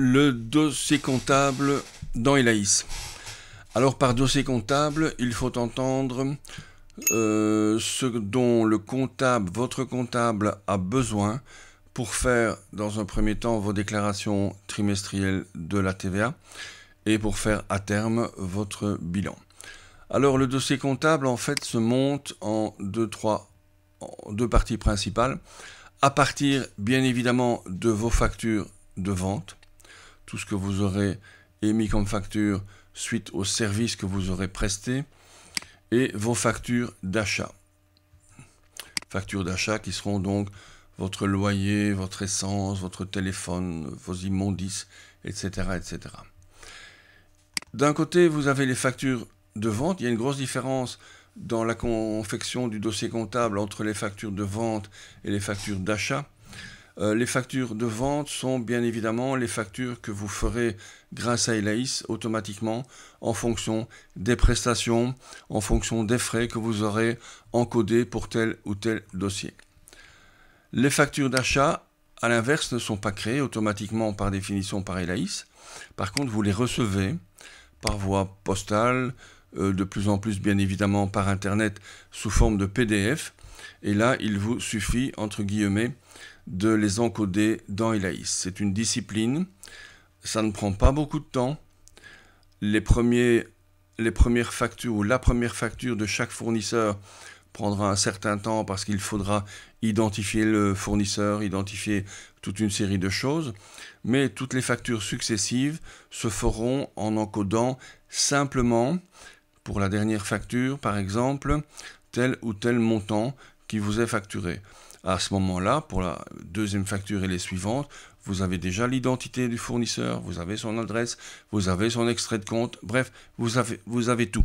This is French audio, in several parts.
Le dossier comptable dans Elaïs. Alors par dossier comptable, il faut entendre ce dont le comptable, votre comptable a besoin pour faire dans un premier temps vos déclarations trimestrielles de la TVA et pour faire à terme votre bilan. Alors le dossier comptable en fait se monte en deux parties principales, à partir bien évidemment de vos factures de vente, tout ce que vous aurez émis comme facture suite au service que vous aurez presté, et vos factures d'achat. Factures d'achat qui seront donc votre loyer, votre essence, votre téléphone, vos immondices, etc. etc. D'un côté, vous avez les factures de vente. Il y a une grosse différence dans la confection du dossier comptable entre les factures de vente et les factures d'achat. Les factures de vente sont bien évidemment les factures que vous ferez grâce à Elaïs automatiquement en fonction des prestations, en fonction des frais que vous aurez encodés pour tel ou tel dossier. Les factures d'achat, à l'inverse, ne sont pas créées automatiquement par définition par Elaïs. Par contre, vous les recevez par voie postale, de plus en plus bien évidemment par Internet sous forme de PDF. Et là, il vous suffit, entre guillemets, de les encoder dans Elaïs. C'est une discipline, ça ne prend pas beaucoup de temps. Les premières factures ou la première facture de chaque fournisseur prendra un certain temps parce qu'il faudra identifier le fournisseur, identifier toute une série de choses, mais toutes les factures successives se feront en encodant simplement, pour la dernière facture par exemple, tel ou tel montant qui vous est facturé. À ce moment-là, pour la deuxième facture et les suivantes, vous avez déjà l'identité du fournisseur, vous avez son adresse, vous avez son extrait de compte, bref, vous avez tout.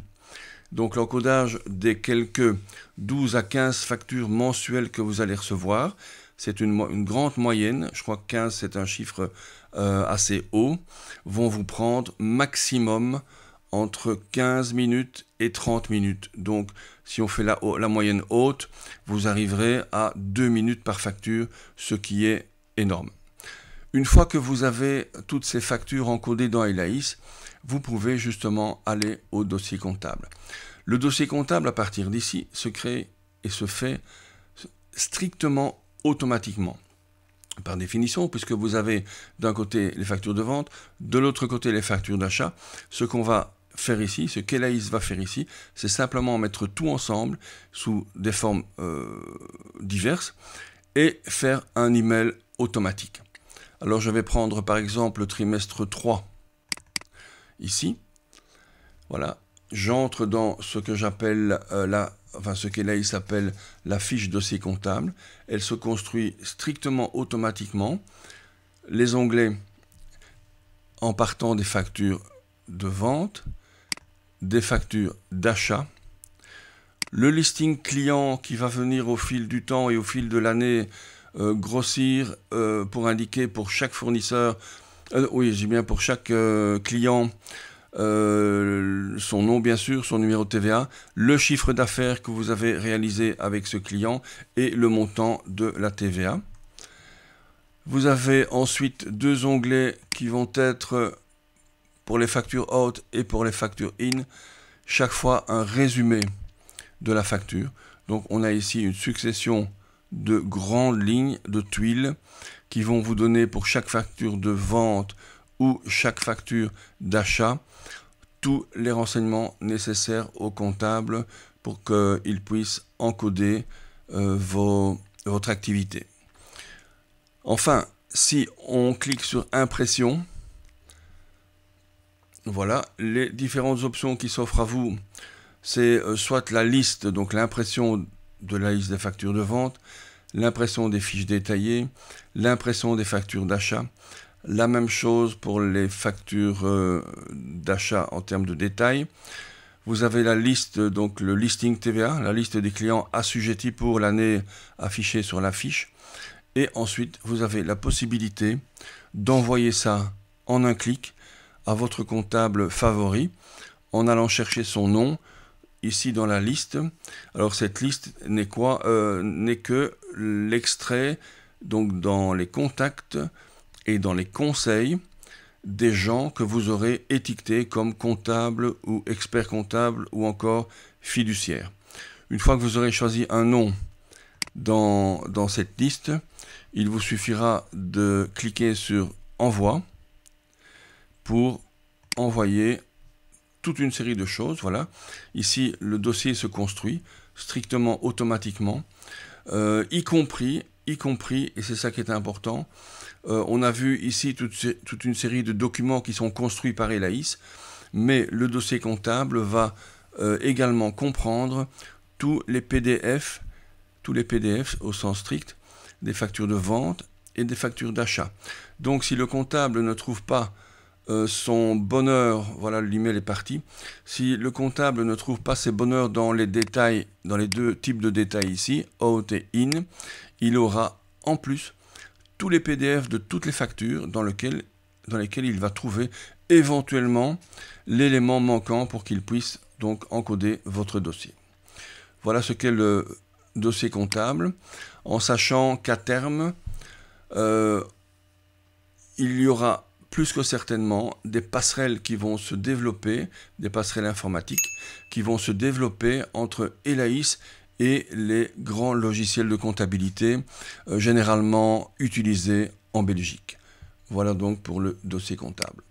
Donc l'encodage des quelques 12 à 15 factures mensuelles que vous allez recevoir, c'est une grande moyenne, je crois que 15 c'est un chiffre assez haut, vont vous prendre maximum entre 15 minutes et 30 minutes. Donc, si on fait la moyenne haute, vous arriverez à 2 minutes par facture, ce qui est énorme. Une fois que vous avez toutes ces factures encodées dans Elaïs, vous pouvez justement aller au dossier comptable. Le dossier comptable, à partir d'ici, se crée et se fait strictement automatiquement. Par définition, puisque vous avez d'un côté les factures de vente, de l'autre côté les factures d'achat, ce qu'on va faire ici, ce qu'Elaïs va faire ici, c'est simplement mettre tout ensemble sous des formes diverses et faire un email automatique. Alors je vais prendre par exemple le trimestre 3 ici. Voilà, j'entre dans ce que j'appelle ce qu'Elaïs appelle la fiche dossier comptable. Elle se construit strictement automatiquement. Les onglets en partant des factures de vente, des factures d'achat, le listing client qui va venir au fil du temps et au fil de l'année grossir pour indiquer pour chaque fournisseur, pour chaque client, son nom bien sûr, son numéro de TVA, le chiffre d'affaires que vous avez réalisé avec ce client et le montant de la TVA. Vous avez ensuite deux onglets qui vont être pour les factures out et pour les factures in, chaque fois un résumé de la facture. Donc on a ici une succession de grandes lignes, de tuiles, qui vont vous donner pour chaque facture de vente ou chaque facture d'achat tous les renseignements nécessaires au comptable pour qu'il puisse encoder votre activité. Enfin, si on clique sur impression, voilà, les différentes options qui s'offrent à vous, c'est soit la liste, donc l'impression de la liste des factures de vente, l'impression des fiches détaillées, l'impression des factures d'achat, la même chose pour les factures d'achat en termes de détail. Vous avez la liste, donc le listing TVA, la liste des clients assujettis pour l'année affichée sur la fiche. Et ensuite, vous avez la possibilité d'envoyer ça en un clic à votre comptable favori en allant chercher son nom ici dans la liste. Alors cette liste n'est que l'extrait donc dans les contacts et dans les conseils des gens que vous aurez étiquetés comme comptables ou experts comptables ou encore fiduciaires. Une fois que vous aurez choisi un nom dans cette liste, il vous suffira de cliquer sur Envoi pour envoyer toute une série de choses. Voilà. Ici, le dossier se construit strictement automatiquement, y compris, et c'est ça qui est important, on a vu ici toute une série de documents qui sont construits par Elaïs, mais le dossier comptable va également comprendre tous les PDF au sens strict, des factures de vente et des factures d'achat. Donc si le comptable ne trouve pas son bonheur, voilà, l'email est parti. Si le comptable ne trouve pas ses bonheurs dans les détails, dans les deux types de détails ici, out et in, il aura en plus tous les PDF de toutes les factures dans lesquelles il va trouver éventuellement l'élément manquant pour qu'il puisse donc encoder votre dossier. Voilà ce qu'est le dossier comptable, en sachant qu'à terme, il y aura plus que certainement des passerelles qui vont se développer, des passerelles informatiques qui vont se développer entre Elaïs et les grands logiciels de comptabilité généralement utilisés en Belgique. Voilà donc pour le dossier comptable.